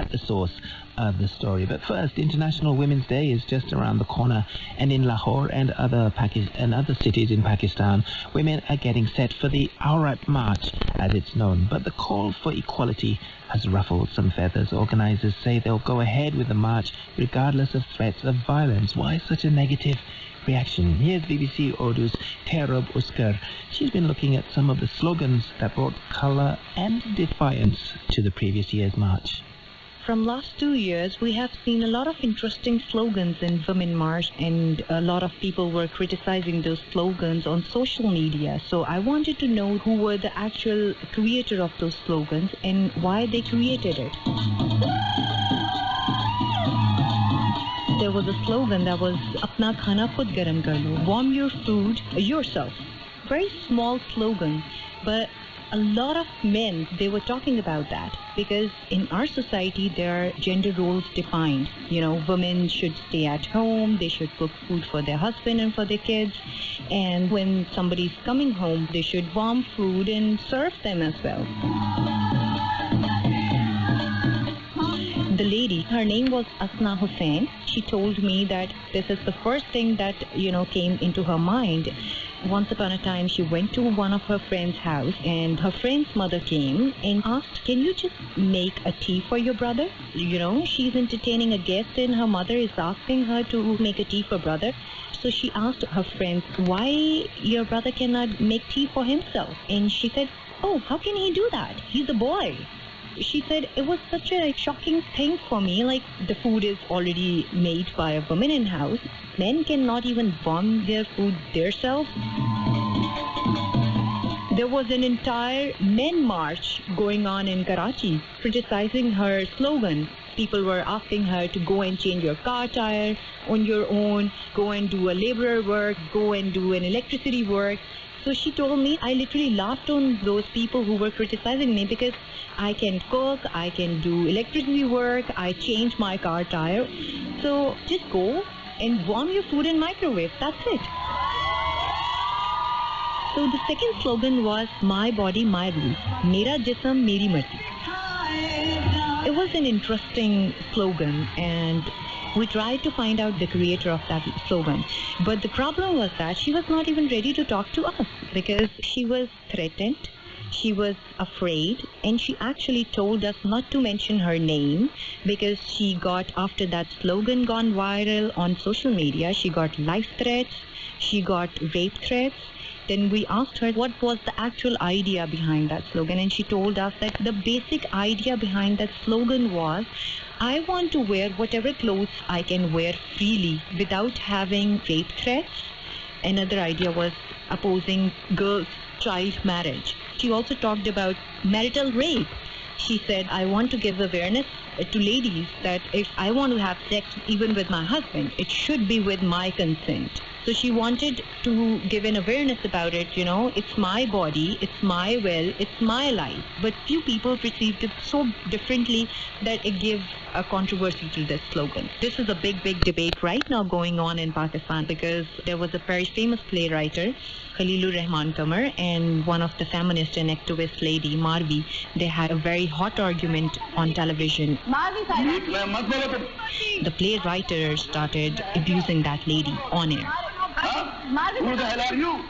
at the source of the story. But first, International Women's Day is just around the corner, and in Lahore and other cities in Pakistan, women are getting set for the Aurat March, as it's known. But the call for equality has ruffled some feathers. Organizers say they'll go ahead with the march regardless of threats of violence. Why such a negative reaction? Here's BBC Urdu's Terob Uskar. She's been looking at some of the slogans that brought colour and defiance to the previous year's march. From last 2 years, we have seen a lot of interesting slogans in Women March, and a lot of people were criticizing those slogans on social media. So I wanted to know who were the actual creator of those slogans and why they created it. There was a slogan that was Apna khana khud garam kar lo, warm your food yourself. Very small slogan, but a lot of men, they were talking about that, because in our society there are gender roles defined. You know, women should stay at home, they should cook food for their husband and for their kids, and when somebody's coming home, they should warm food and serve them as well. The lady, her name was Asna Hussain. She told me that this is the first thing that, came into her mind. Once upon a time, she went to one of her friend's house, and her friend's mother came and asked, can you just make a tea for your brother? She's entertaining a guest and her mother is asking her to make a tea for brother. So she asked her friend, why your brother cannot make tea for himself? And she said, oh, how can he do that? He's a boy. She said it was such a shocking thing for me, like the food is already made by a woman in house. Men cannot even warm their food themselves. There was an entire men march going on in Karachi criticizing her slogan. People were asking her to go and change your car tire on your own, go and do a laborer work, go and do an electricity work. So she told me, I literally laughed on those people who were criticizing me, because I can cook, I can do electricity work, I change my car tire. So just go and warm your food in microwave. That's it. So the second slogan was My Body, My Rules. Mera Jism, Meri Marzi. It was an interesting slogan, and we tried to find out the creator of that slogan. But the problem was that she was not even ready to talk to us, because she was threatened, she was afraid, and she actually told us not to mention her name, because she got, after that slogan gone viral on social media, she got life threats, she got rape threats. Then we asked her what was the actual idea behind that slogan, and she told us that the basic idea behind that slogan was, I want to wear whatever clothes I can wear freely without having rape threats. Another idea was opposing girls' child marriage. She also talked about marital rape. She said, I want to give awareness to ladies that if I want to have sex even with my husband, it should be with my consent. So she wanted to give an awareness about it, it's my body, it's my will, it's my life. But few people perceived it so differently that it gave a controversy to this slogan. This is a big debate right now going on in Pakistan, because there was a very famous playwright, Khalilur Rahman Qamar, and one of the feminist and activist lady, Marvi. They had a very hot argument on television. The playwright started abusing that lady on air. Who the hell are you?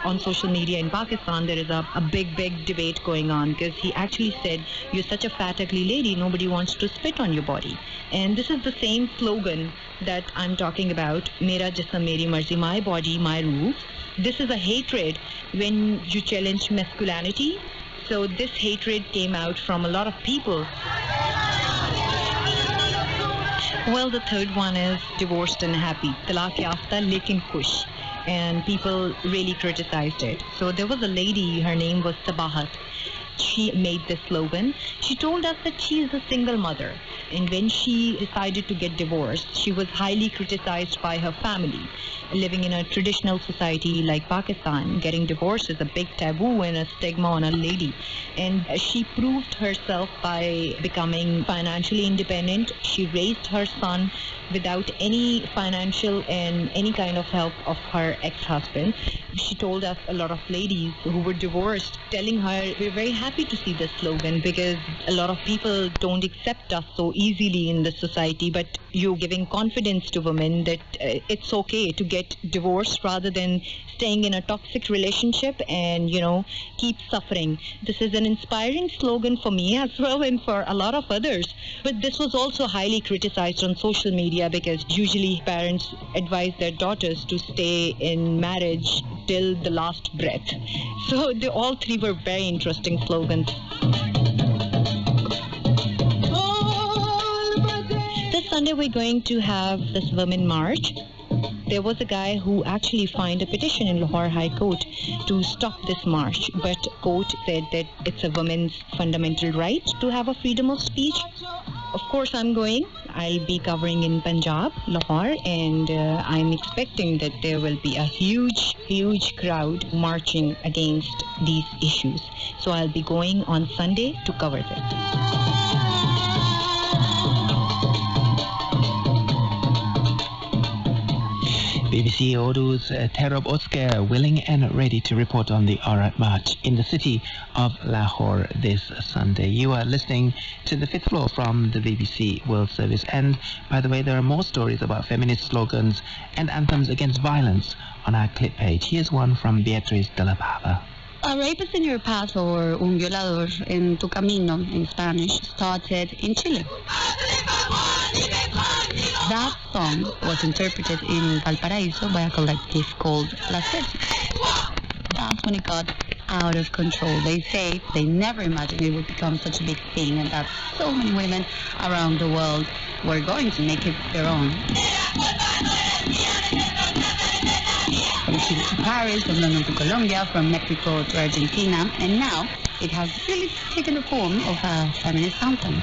On social media in Pakistan, there is a big debate going on, because he actually said, you're such a fat, ugly lady, nobody wants to spit on your body. And this is the same slogan that I'm talking about, Mera Jism, Meri Marzi, my body, my rules. This is a hatred when you challenge masculinity. So this hatred came out from a lot of people. Well, the third one is divorced and happy. Talaq yafta lekin khush. And people really criticized it. So there was a lady, her name was Sabahat. She made this slogan. She told us that she is a single mother. And when she decided to get divorced, she was highly criticized by her family. Living in a traditional society like Pakistan, getting divorced is a big taboo and a stigma on a lady. And she proved herself by becoming financially independent. She raised her son without any financial and any kind of help of her ex-husband. She told us a lot of ladies who were divorced, telling her, we're very happy to see this slogan because a lot of people don't accept us so easily in the society, but you're giving confidence to women that it's okay to get divorced rather than staying in a toxic relationship and, keep suffering. This is an inspiring slogan for me as well and for a lot of others. But this was also highly criticized on social media because usually parents advise their daughters to stay in marriage till the last breath. So all three were very interesting slogans. This Sunday we're going to have this women march. There was a guy who actually filed a petition in Lahore High Court to stop this march, but court said that it's a woman's fundamental right to have a freedom of speech. Of course, I'm going. I'll be covering in Punjab, Lahore, and I'm expecting that there will be a huge, huge crowd marching against these issues. So I'll be going on Sunday to cover this. BBC Urdu's Terob Osker willing and ready to report on the Aurat March in the city of Lahore this Sunday. You are listening to The Fifth Floor from the BBC World Service. And by the way, there are more stories about feminist slogans and anthems against violence on our clip page. Here's one from Beatriz de la Pava. A rape is in your path or un violador en tu camino in Spanish started in Chile. That song was interpreted in Valparaiso by a collective called Las Tesis. That's when it got out of control. They say they never imagined it would become such a big thing and that so many women around the world were going to make it their own. From Chile to Paris, from London to Colombia, from Mexico to Argentina, and now it has really taken the form of a feminist anthem.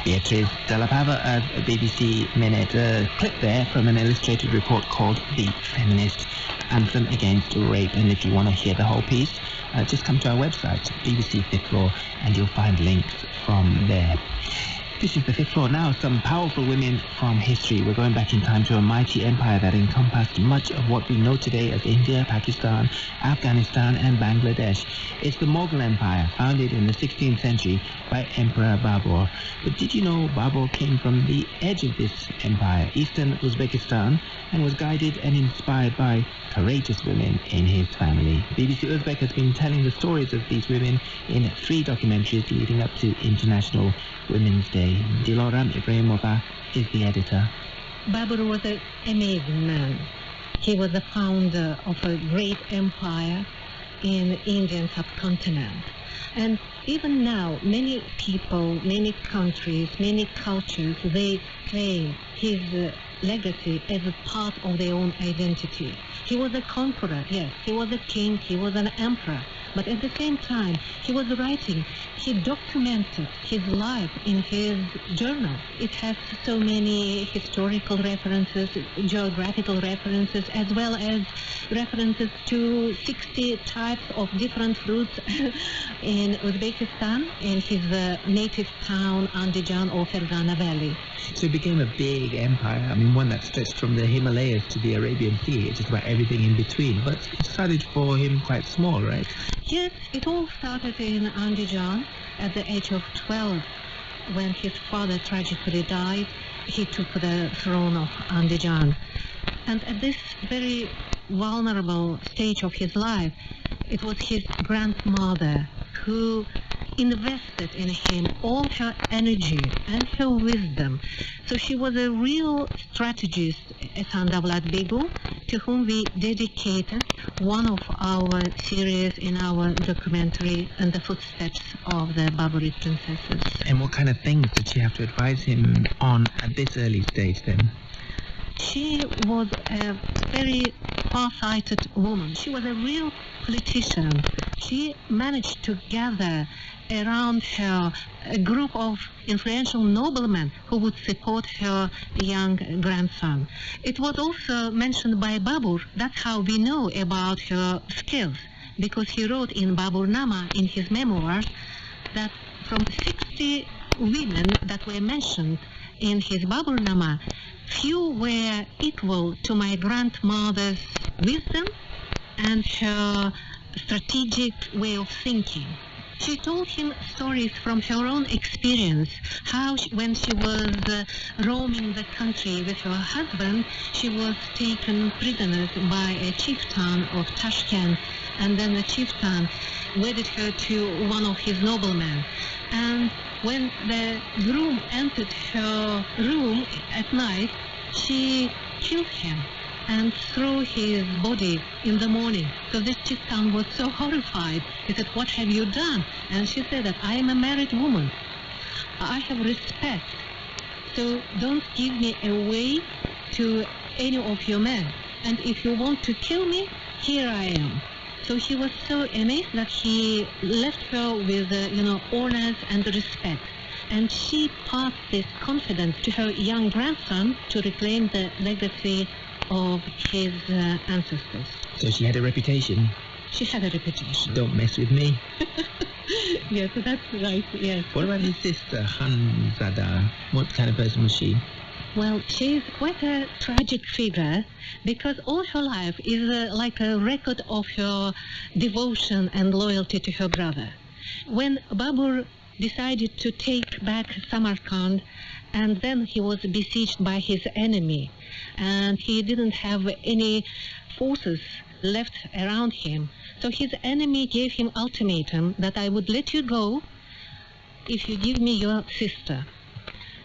Beatriz de la Pava at BBC Minute. A clip there from an illustrated report called The Feminist Anthem Against Rape. And if you want to hear the whole piece, just come to our website, BBC Fifth Floor, and you'll find links from there. This is The Fifth Floor. Now, some powerful women from history. We're going back in time to a mighty empire that encompassed much of what we know today as India, Pakistan, Afghanistan, and Bangladesh. It's the Mughal Empire, founded in the 16th century by Emperor Babur. But did you know Babur came from the edge of this empire, eastern Uzbekistan, and was guided and inspired by courageous women in his family? BBC Uzbek has been telling the stories of these women in 3 documentaries leading up to International Women's Day. Diloram Ibrahimova is the editor. Babur was an amazing man. He was the founder of a great empire in the Indian subcontinent. And even now, many people, many countries, many cultures, they claim his legacy as a part of their own identity. He was a conqueror, yes. He was a king, he was an emperor. But at the same time, he was writing. He documented his life in his journal. It has so many historical references, geographical references, as well as references to 60 types of different fruits in Uzbekistan, in his native town, Andijan or Fergana Valley. So it became a big empire. I mean, one that stretched from the Himalayas to the Arabian Sea, just about everything in between. But it started for him quite small, right? Yes, it all started in Andijan at the age of 12. When his father tragically died, he took the throne of Andijan. And at this very vulnerable stage of his life, it was his grandmother who invested in him all her energy and her wisdom. So she was a real strategist, Esan Davlat Begu, to whom we dedicated one of our series in our documentary, In the Footsteps of the Baburid Princesses. And what kind of things did she have to advise him on at this early stage then? She was a very far-sighted woman. She was a real politician. She managed to gather around her a group of influential noblemen who would support her young grandson. It was also mentioned by Babur. That's how we know about her skills, because he wrote in Baburnama, in his memoirs, that from 60 women that were mentioned in his Baburnama, few were equal to my grandmother's wisdom and her strategic way of thinking. She told him stories from her own experience, how when she was roaming the country with her husband, she was taken prisoner by a chieftain of Tashkent, and then the chieftain wedded her to one of his noblemen. And when the groom entered her room at night, she killed him and threw his body in the morning. So this chieftain was so horrified. He said, "What have you done?" And she said that, "I am a married woman. I have respect. So don't give me away to any of your men. And if you want to kill me, here I am." So he was so amazed that he left her with, honors and respect. And she passed this confidence to her young grandson to reclaim the legacy of his ancestors. So she had a reputation. She had a reputation. Don't mess with me. Yes, that's right, yes. What about his sister, Hanzada? What kind of person was she? Well, she's quite a tragic figure because all her life is like a record of her devotion and loyalty to her brother. When Babur decided to take back Samarkand, and then he was besieged by his enemy, and he didn't have any forces left around him. So his enemy gave him ultimatum that I would let you go if you give me your sister.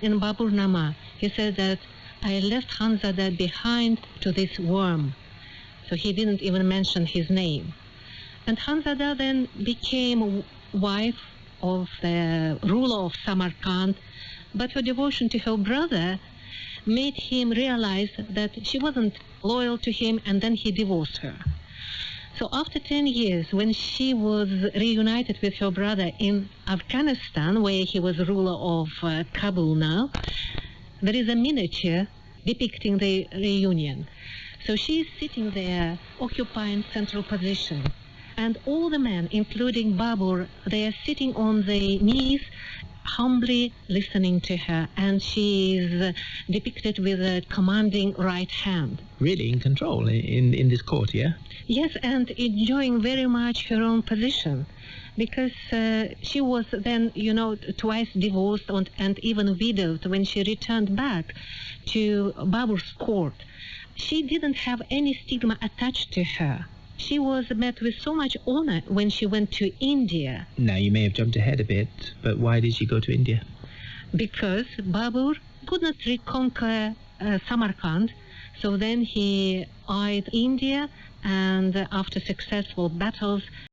In Baburnama, he said that I left Hanzada behind to this worm. So he didn't even mention his name. And Hanzada then became wife of the ruler of Samarkand, but her devotion to her brother made him realize that she wasn't loyal to him, and then he divorced her. So after 10 years, when she was reunited with her brother in Afghanistan, where he was ruler of Kabul now, there is a miniature depicting the reunion. So she is sitting there, occupying central position. And all the men, including Babur, they are sitting on their knees, humbly listening to her. And she is depicted with a commanding right hand. Really in control in this court, yeah? Yes, and enjoying very much her own position. Because she was then, twice divorced and even widowed when she returned back to Babur's court. She didn't have any stigma attached to her. She was met with so much honor when she went to India. Now, you may have jumped ahead a bit, but why did she go to India? Because Babur could not reconquer Samarkand, so then he eyed India, and after successful battles,